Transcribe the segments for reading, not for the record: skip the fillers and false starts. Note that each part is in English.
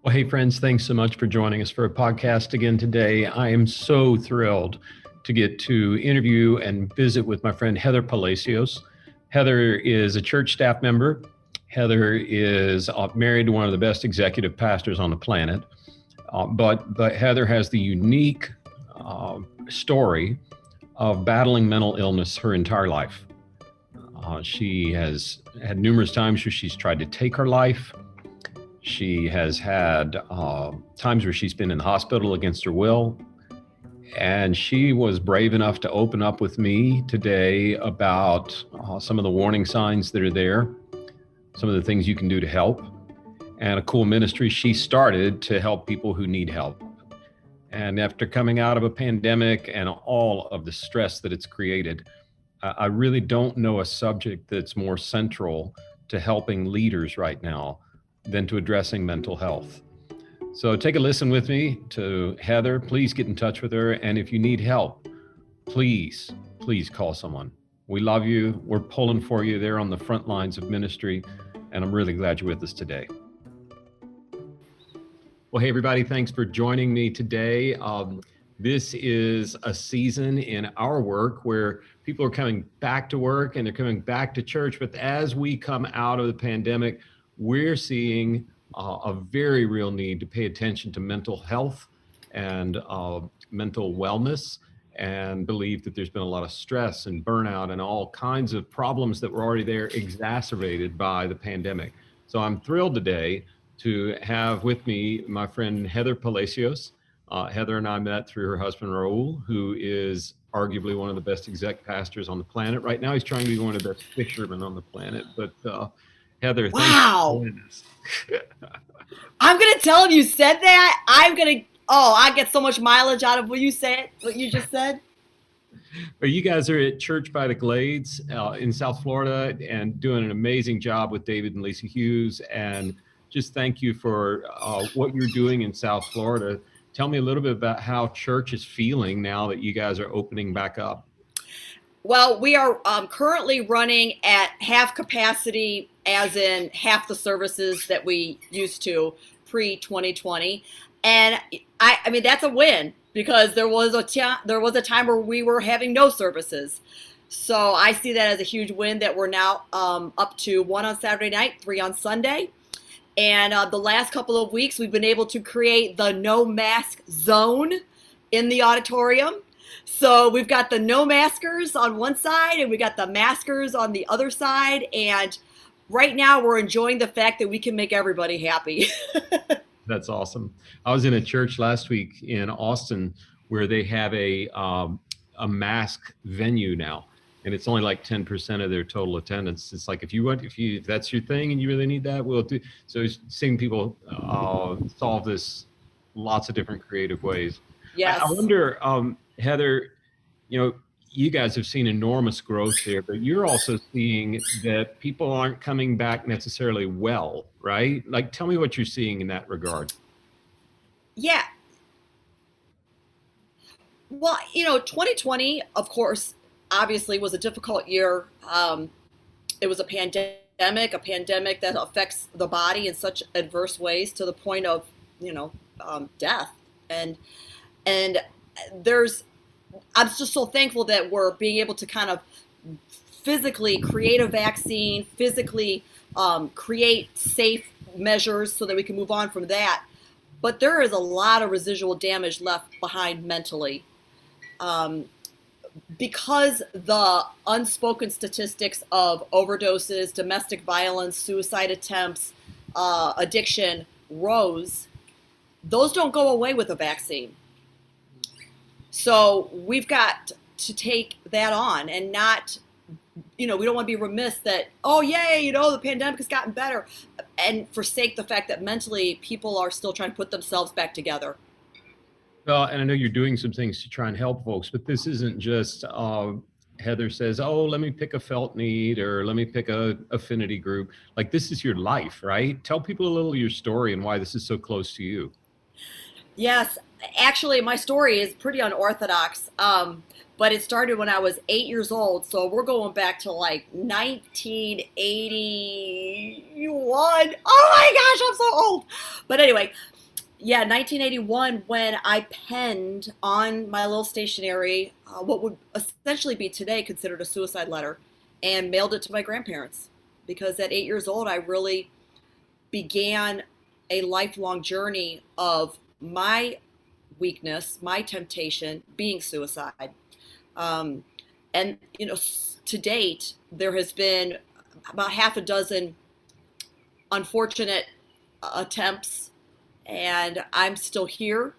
Well, hey, friends, thanks so much for joining us for a podcast again today. I am so thrilled to get to interview and visit with my friend Heather Palacios. Heather is a church staff member. Heather is married to one of the best executive pastors on the planet. But Heather has the unique story of battling mental illness her entire life. She has had numerous times where she's tried to take her life. She has had times where she's been in the hospital against her will. And she was brave enough to open up with me today about some of the warning signs that are there, some of the things you can do to help, and a cool ministry she started to help people who need help. And after coming out of a pandemic and all of the stress that it's created, I really don't know a subject that's more central to helping leaders right now than to addressing mental health. So take a listen with me to Heather. Please get in touch with her. And if you need help, please call someone. We love you. We're pulling for you there on the front lines of ministry. And I'm really glad you're with us today. Well, hey, everybody, thanks for joining me today. This is a season in our work where people are coming back to work and they're coming back to church. But as we come out of the pandemic, we're seeing a very real need to pay attention to mental health and mental wellness, and believe that there's been a lot of stress and burnout and all kinds of problems that were already there, exacerbated by the pandemic. So I'm thrilled today to have with me my friend Heather Palacios. Heather and I met through her husband, Raul, who is arguably one of the best exec pastors on the planet. Right now, he's trying to be one of the best fishermen on the planet. But Heather, thanks for joining us. I'm going to tell him you said that. I get so much mileage out of what you just said. But you guys are at Church by the Glades in South Florida and doing an amazing job with David and Lisa Hughes. And just thank you for what you're doing in South Florida. Tell me a little bit about how church is feeling now that you guys are opening back up. Well, we are currently running at half capacity, as in half the services that we used to pre-2020. And I mean, that's a win, because there was a time where we were having no services. So I see that as a huge win that we're now up to 1 on Saturday night, 3 on Sunday. And the last couple of weeks, we've been able to create the no mask zone in the auditorium. So we've got the no maskers on one side and we got the maskers on the other side. And right now we're enjoying the fact that we can make everybody happy. That's awesome. I was in a church last week in Austin where they have a mask venue now, and it's only like 10% of their total attendance. It's like, if that's your thing and you really need that, we'll do. So seeing people solve this lots of different creative ways. Yes. I wonder, Heather, you guys have seen enormous growth there, but you're also seeing that people aren't coming back necessarily well, right? Like, tell me what you're seeing in that regard. Yeah. Well, 2020, of course, obviously was a difficult year. It was a pandemic that affects the body in such adverse ways to the point of, death. And I'm just so thankful that we're being able to kind of physically create a vaccine, physically create safe measures so that we can move on from that. But there is a lot of residual damage left behind mentally. Because the unspoken statistics of overdoses, domestic violence, suicide attempts, addiction rose, those don't go away with a vaccine. So we've got to take that on and not, we don't want to be remiss that, oh, yay, the pandemic has gotten better, and forsake the fact that mentally people are still trying to put themselves back together. Well, and I know you're doing some things to try and help folks, but this isn't just Heather says, oh, let me pick a felt need or let me pick a affinity group. Like, this is your life, right? Tell people a little of your story and why this is so close to you. Yes, actually, my story is pretty unorthodox, but it started when I was 8 years old. So we're going back to like 1981. Oh my gosh, I'm so old. But anyway, Yeah, 1981, when I penned on my little stationery what would essentially be today considered a suicide letter and mailed it to my grandparents. Because at 8 years old, I really began a lifelong journey of my weakness, my temptation being suicide. Um, and, to date, there has been about half a dozen unfortunate attempts, and I'm still here.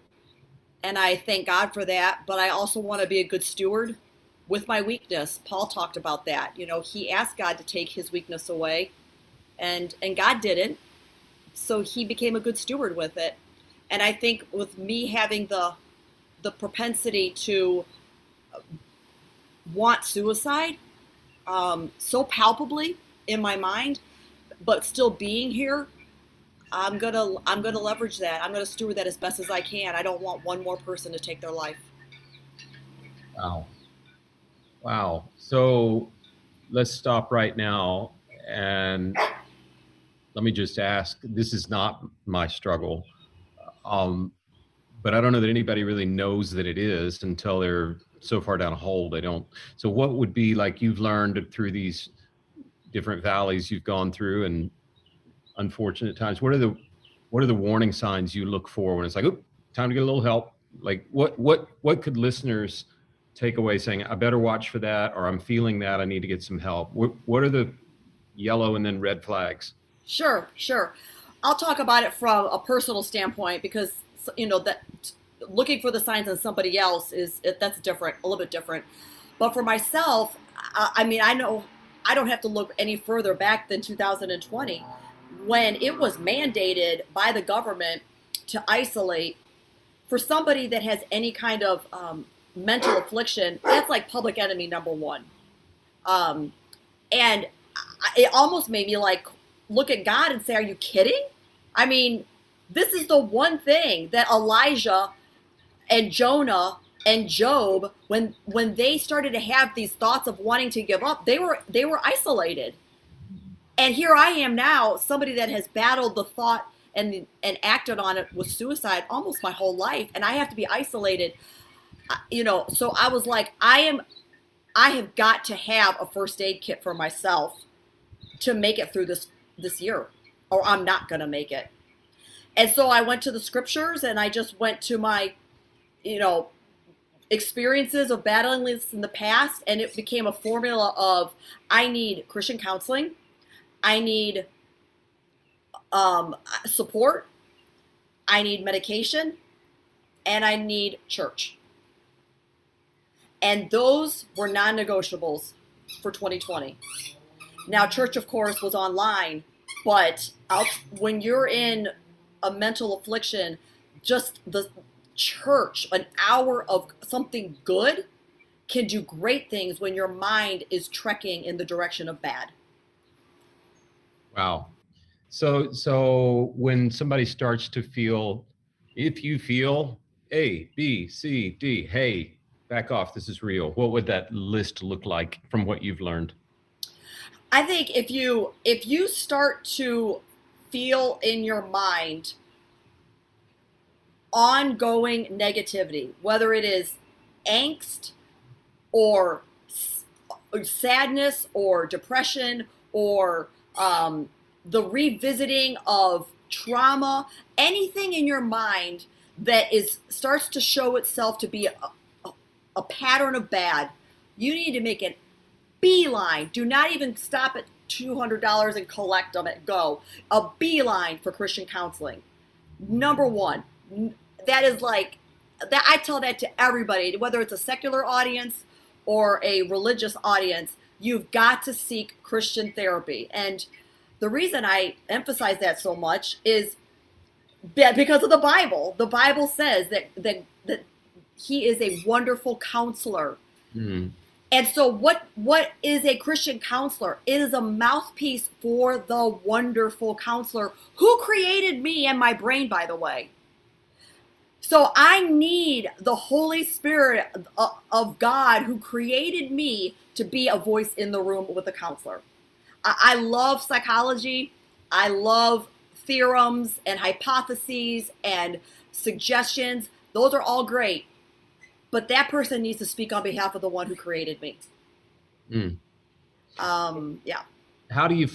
And I thank God for that. But I also want to be a good steward with my weakness. Paul talked about that. He asked God to take his weakness away, and God didn't. So he became a good steward with it. And I think with me having the propensity to want suicide so palpably in my mind, but still being here, I'm gonna leverage that. I'm gonna steward that as best as I can. I don't want one more person to take their life. Wow. Wow. So let's stop right now. And let me just ask, this is not my struggle. Um, but I don't know that anybody really knows that it is until they're so far down a hole they don't. So what would be, like, you've learned through these different valleys you've gone through and unfortunate times, what are the warning signs you look for when it's like, oh, time to get a little help? Like what could listeners take away saying, I better watch for that, or I'm feeling that I need to get some help? What are the yellow and then red flags? Sure, sure. I'll talk about it from a personal standpoint because that looking for the signs in somebody else that's different, a little bit different. But for myself, I mean, I know I don't have to look any further back than 2020 when it was mandated by the government to isolate for somebody that has any kind of mental affliction. That's like public enemy number one. Um, and it almost made me like look at God and say, are you kidding? I mean, this is the one thing that Elijah and Jonah and Job, when they started to have these thoughts of wanting to give up, they were isolated. And here I am now, somebody that has battled the thought and acted on it with suicide almost my whole life, and I have to be isolated. So I was like, I have got to have a first aid kit for myself to make it through this year, or I'm not going to make it. And so I went to the scriptures and I just went to my, experiences of battling this in the past, and it became a formula of I need Christian counseling, I need support, I need medication, and I need church. And those were non-negotiables for 2020. Now, church, of course, was online, but when you're in a mental affliction, just the church, an hour of something good, can do great things when your mind is trekking in the direction of bad. Wow. So when somebody starts to feel, if you feel A, B, C, D, hey, back off, this is real, what would that list look like from what you've learned? I think if you start to feel in your mind ongoing negativity, whether it is angst or sadness or depression or the revisiting of trauma, anything in your mind that starts to show itself to be a pattern of bad, you need to make it beeline. Do not even stop at $200 and collect them at go. A beeline for Christian counseling. Number one. That is like that. I tell that to everybody, whether it's a secular audience or a religious audience. You've got to seek Christian therapy. And the reason I emphasize that so much is because of the Bible. The Bible says that he is a wonderful counselor. Mm. And so what is a Christian counselor? It is a mouthpiece for the wonderful counselor who created me and my brain, by the way. So I need the Holy Spirit of God who created me to be a voice in the room with a counselor. I love psychology. I love theorems and hypotheses and suggestions. Those are all great. But that person needs to speak on behalf of the one who created me. Mm. Yeah. How do you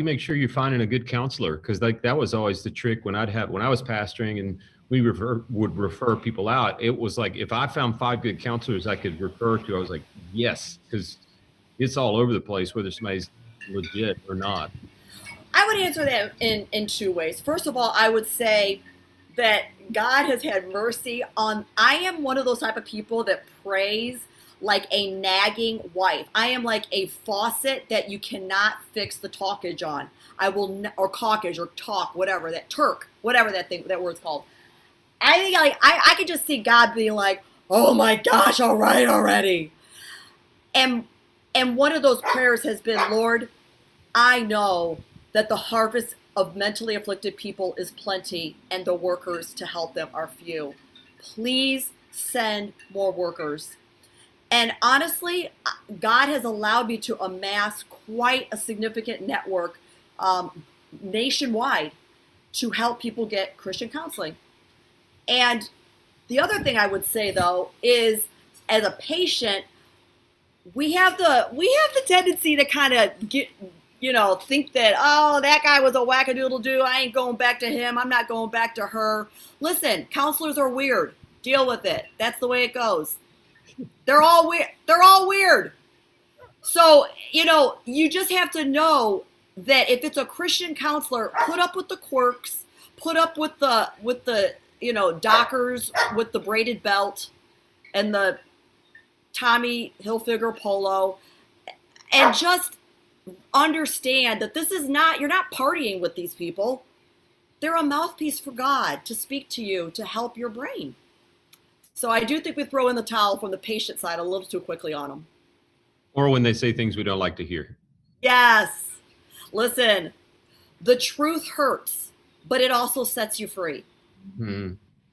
make sure you're finding a good counselor? Because like that was always the trick when I was pastoring and we would refer people out. It was like if I found 5 good counselors I could refer to, I was like, yes, because it's all over the place whether somebody's legit or not. I would answer that in 2 ways. First of all, I would say that God has had mercy on. I am one of those type of people that prays like a nagging wife. I am like a faucet that you cannot fix the talkage on. I will, or caulkage or talk, whatever that Turk, whatever that word's called. I think I could just see God being like, oh my gosh, all right already. And one of those prayers has been, Lord, I know that the harvest of mentally afflicted people is plenty and the workers to help them are few. Please send more workers. And honestly, God has allowed me to amass quite a significant network nationwide to help people get Christian counseling. And the other thing I would say, though, is as a patient, we have the tendency to kind of get, think that, oh, that guy was a wackadoodle-doo. I ain't going back to him. I'm not going back to her. Listen, counselors are weird. Deal with it. That's the way it goes. They're all weird. They're all weird. So, you just have to know that if it's a Christian counselor, put up with the quirks, put up with the Dockers with the braided belt and the Tommy Hilfiger polo, and just understand that this is not, you're not partying with these people. They're a mouthpiece for God to speak to you, to help your brain. So I do think we throw in the towel from the patient side a little too quickly on them. Or when they say things we don't like to hear. Yes. Listen, the truth hurts, but it also sets you free.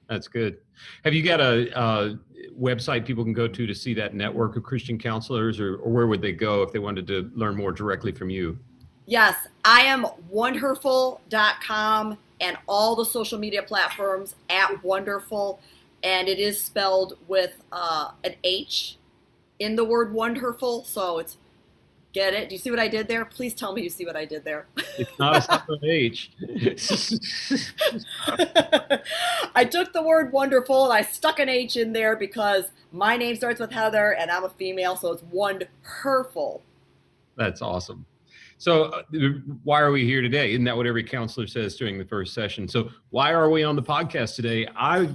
That's good. Have you got a website people can go to see that network of Christian counselors, or where would they go if they wanted to learn more directly from you? Yes, I am wonderful.com and all the social media platforms at Wonderful. And it is spelled with an H in the word wonderful. So it's, get it? Do you see what I did there? Please tell me you see what I did there. It's not a separate H. I took the word wonderful and I stuck an H in there because my name starts with Heather and I'm a female. So it's wonderful. That's awesome. So why are we here today? Isn't that what every counselor says during the first session? So why are we on the podcast today? I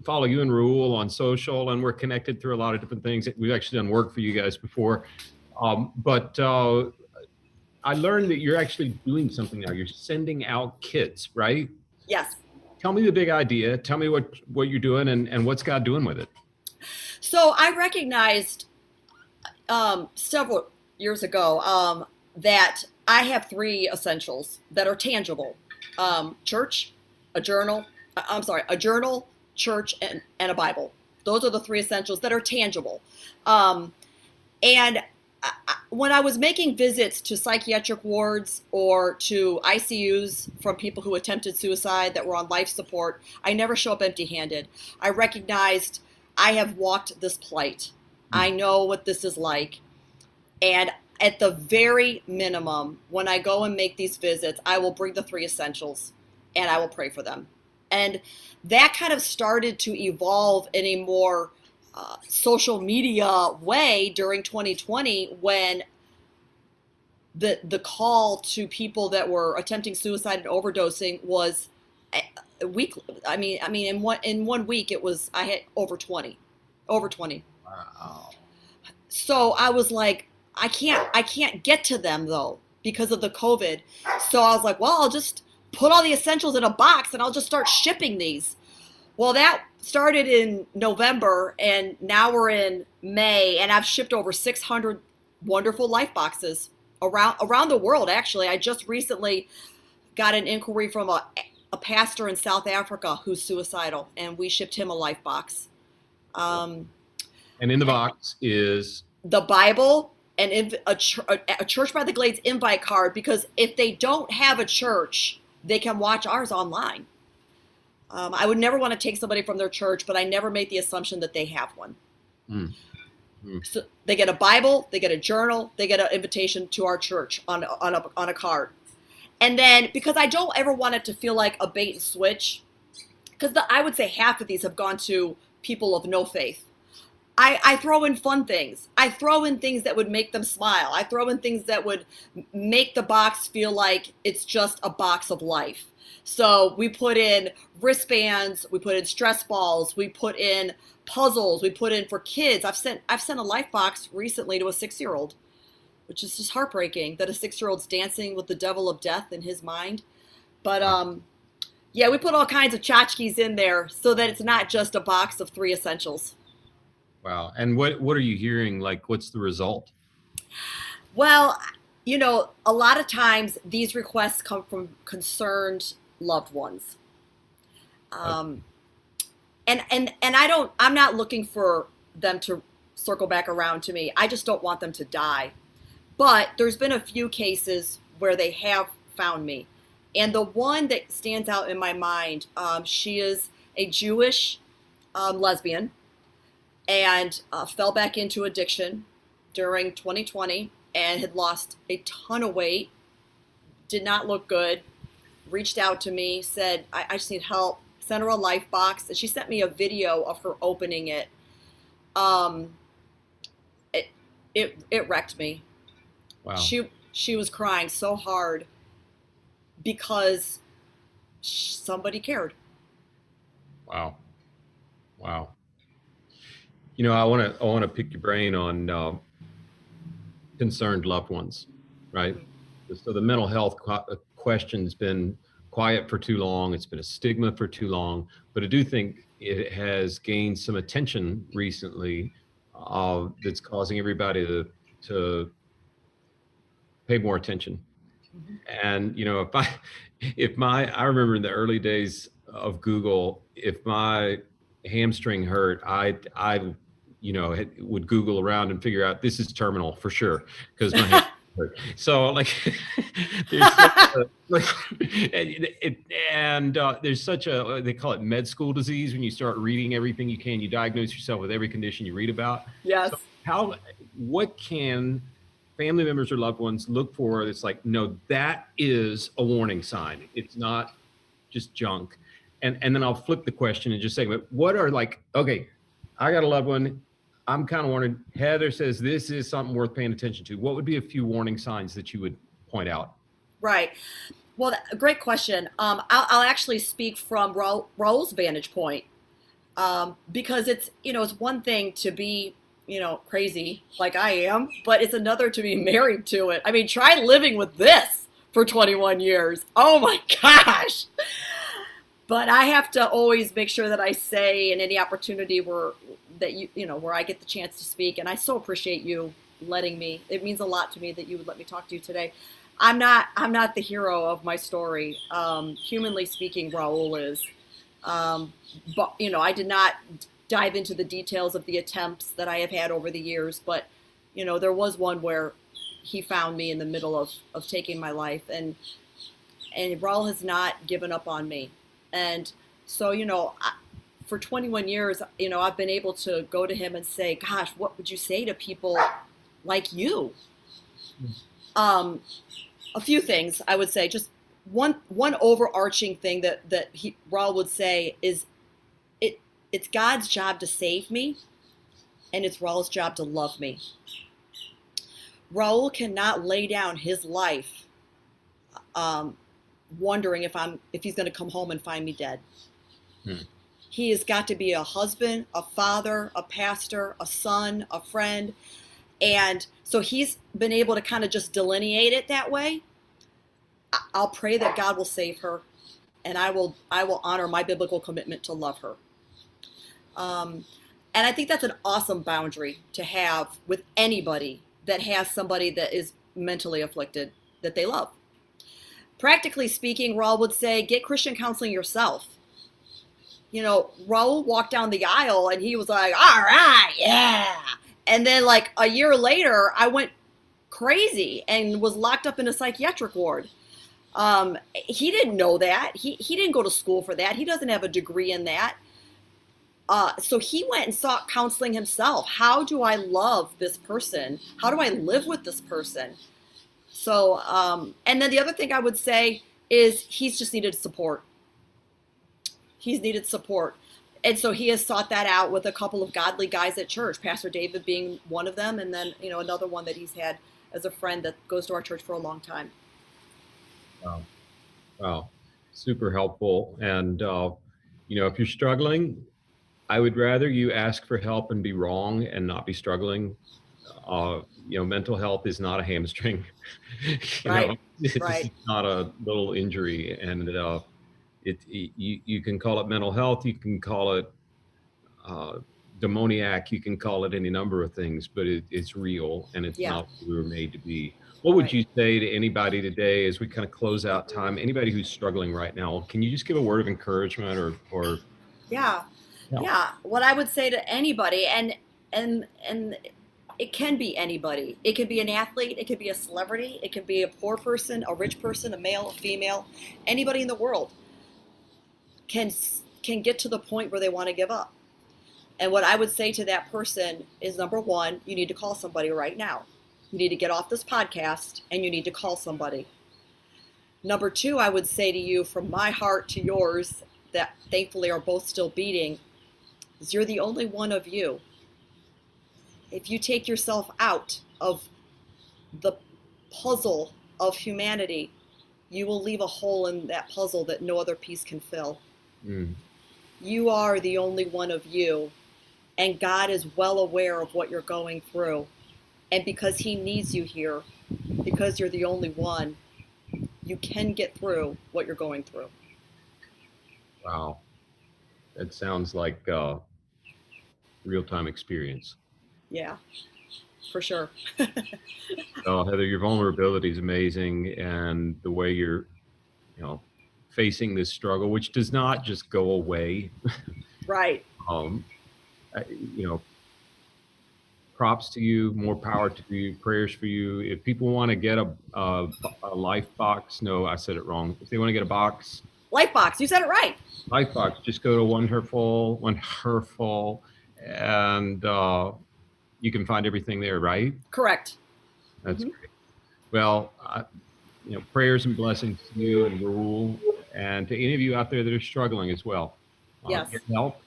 follow you and Raul on social, and we're connected through a lot of different things. We've actually done work for you guys before. But I learned that you're actually doing something now. You're sending out kits, right? Yes. Tell me the big idea. Tell me what you're doing and what's God doing with it. So I recognized several years ago that I have 3 essentials that are tangible. Church, a journal, church, and a Bible. Those are the 3 essentials that are tangible. And when I was making visits to psychiatric wards or to ICUs from people who attempted suicide that were on life support, I never show up empty-handed. I recognized I have walked this plight. I know what this is like. And at the very minimum, when I go and make these visits, I will bring the 3 essentials and I will pray for them. And that kind of started to evolve in a more social media way during 2020 when the call to people that were attempting suicide and overdosing was weekly. I mean, in 1 week I had over 20. Wow. So I was like, I can't get to them though because of the COVID. So I was like, well, I'll just put all the essentials in a box and I'll just start shipping these. Well, that started in November and now we're in May and I've shipped over 600 wonderful life boxes around the world. Actually, I just recently got an inquiry from a pastor in South Africa who's suicidal, and we shipped him a life box. And in the box is the Bible and a Church by the Glades invite card, because if they don't have a church, they can watch ours online. I would never want to take somebody from their church, but I never make the assumption that they have one. Mm. Mm. So they get a Bible, they get a journal, they get an invitation to our church on a card. And then, because I don't ever want it to feel like a bait and switch, because I would say half of these have gone to people of no faith. I throw in fun things. I throw in things that would make them smile. I throw in things that would make the box feel like it's just a box of life. So we put in wristbands, we put in stress balls, we put in puzzles, we put in for kids. I've sent a life box recently to a 6-year-old, which is just heartbreaking that a 6-year-old's dancing with the devil of death in his mind. But yeah, we put all kinds of tchotchkes in there so that it's not just a box of 3 essentials. Wow. And what are you hearing? Like, what's the result? Well, a lot of times these requests come from concerned loved ones. And I'm not looking for them to circle back around to me. I just don't want them to die. But there's been a few cases where they have found me. And the one that stands out in my mind, she is a Jewish lesbian and fell back into addiction during 2020 and had lost a ton of weight, did not look good, reached out to me, said, I just need help, sent her a life box, and she sent me a video of her opening it. It wrecked me. Wow. She was crying so hard because somebody cared. Wow. Wow. I want to pick your brain on concerned loved ones, right? So the mental health question's been quiet for too long. It's been a stigma for too long, but I do think it has gained some attention recently that's causing everybody to pay more attention. Mm-hmm. And I remember in the early days of Google, if my hamstring hurt, I would Google around and figure out this is terminal for sure because my hamstring hurt. So there's such a they call it med school disease when you start reading everything you can. You diagnose yourself with every condition you read about. Yes. So what can family members or loved ones look for? It's like, no, that is a warning sign. It's not just junk. And then I'll flip the question and just say, what are okay, I got a loved one. I'm kind of wondering, Heather says this is something worth paying attention to. What would be a few warning signs that you would point out? Right. Well, great question. I'll actually speak from Raul's vantage point because it's one thing to be, crazy like I am, but it's another to be married to it. I mean, try living with this for 21 years. Oh my gosh. But I have to always make sure that I say in any opportunity where I get the chance to speak. And I so appreciate you letting me. It means a lot to me that you would let me talk to you today. I'm not the hero of my story. Humanly speaking, Raul is. But I did not dive into the details of the attempts that I have had over the years. But there was one where he found me in the middle of taking my life, and Raul has not given up on me. And so, for 21 years, I've been able to go to him and say, gosh, what would you say to people like you? A few things I would say. Just one overarching thing that Raul would say is it's God's job to save me, and it's Raul's job to love me. Raul cannot lay down his life wondering if he's going to come home and find me dead. He has got to be a husband, a father, a pastor, a son, a friend. And so he's been able to kind of just delineate it that way. I'll pray that God will save her, and I will honor my biblical commitment to love her. And I think that's an awesome boundary to have with anybody that has somebody that is mentally afflicted that they love. Practically speaking, Raul would say, get Christian counseling yourself. Raul walked down the aisle and he was like, all right, yeah. And then a year later, I went crazy and was locked up in a psychiatric ward. He didn't know that. He didn't go to school for that. He doesn't have a degree in that. So he went and sought counseling himself. How do I love this person? How do I live with this person? So, and then the other thing I would say is he's just needed support. He's needed support. And so he has sought that out with a couple of godly guys at church, Pastor David being one of them, and then, another one that he's had as a friend that goes to our church for a long time. Wow. Wow. Super helpful. And, if you're struggling, I would rather you ask for help and be wrong and not be struggling. Mental health is not a hamstring. Right. It's Right. not a little injury. And you can call it mental health, you can call it demoniac, you can call it any number of things, but it's real and it's Yeah. not what we were made to be. What would Right. you say to anybody today as we kind of close out time? Anybody who's struggling right now, can you just give a word of encouragement or Yeah. help? Yeah. What I would say to anybody, and it can be anybody. It could be an athlete, it could be a celebrity, it could be a poor person, a rich person, a male, a female, anybody in the world can get to the point where they want to give up. And what I would say to that person is, number one, you need to call somebody right now. You need to get off this podcast and you need to call somebody. Number two, I would say to you, from my heart to yours, that thankfully are both still beating, is you're the only one of you. If you take yourself out of the puzzle of humanity, you will leave a hole in that puzzle that no other piece can fill. Mm. You are the only one of you, and God is well aware of what you're going through. And because he needs you here, because you're the only one, you can get through what you're going through. Wow. That sounds like real-time experience. Yeah, for sure. Oh, Heather, your vulnerability is amazing, and the way you're, facing this struggle, which does not just go away. Right. Um, Props to you, more power to you, prayers for you. If people want to get a life box, no, I said it wrong. If they want to get a box, Lifebox, you said it right. life box, just go to One Herful, and you can find everything there, right? Correct. That's great. Well, prayers and blessings to you and Raul, and to any of you out there that are struggling as well. Yes. Get help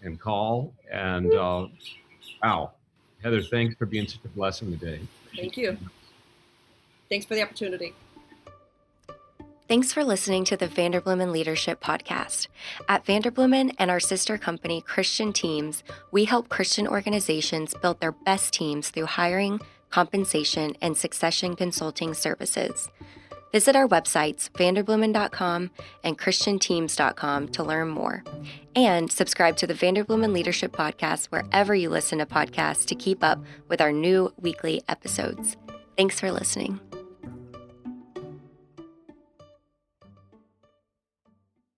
and call. And wow, Heather, thanks for being such a blessing today. Thank you. Thanks for the opportunity. Thanks for listening to the Vanderbloemen Leadership Podcast. At Vanderbloemen and our sister company, Christian Teams, we help Christian organizations build their best teams through hiring, compensation, and succession consulting services. Visit our websites, vanderbloemen.com and christianteams.com, to learn more. And subscribe to the Vanderbloemen Leadership Podcast wherever you listen to podcasts to keep up with our new weekly episodes. Thanks for listening.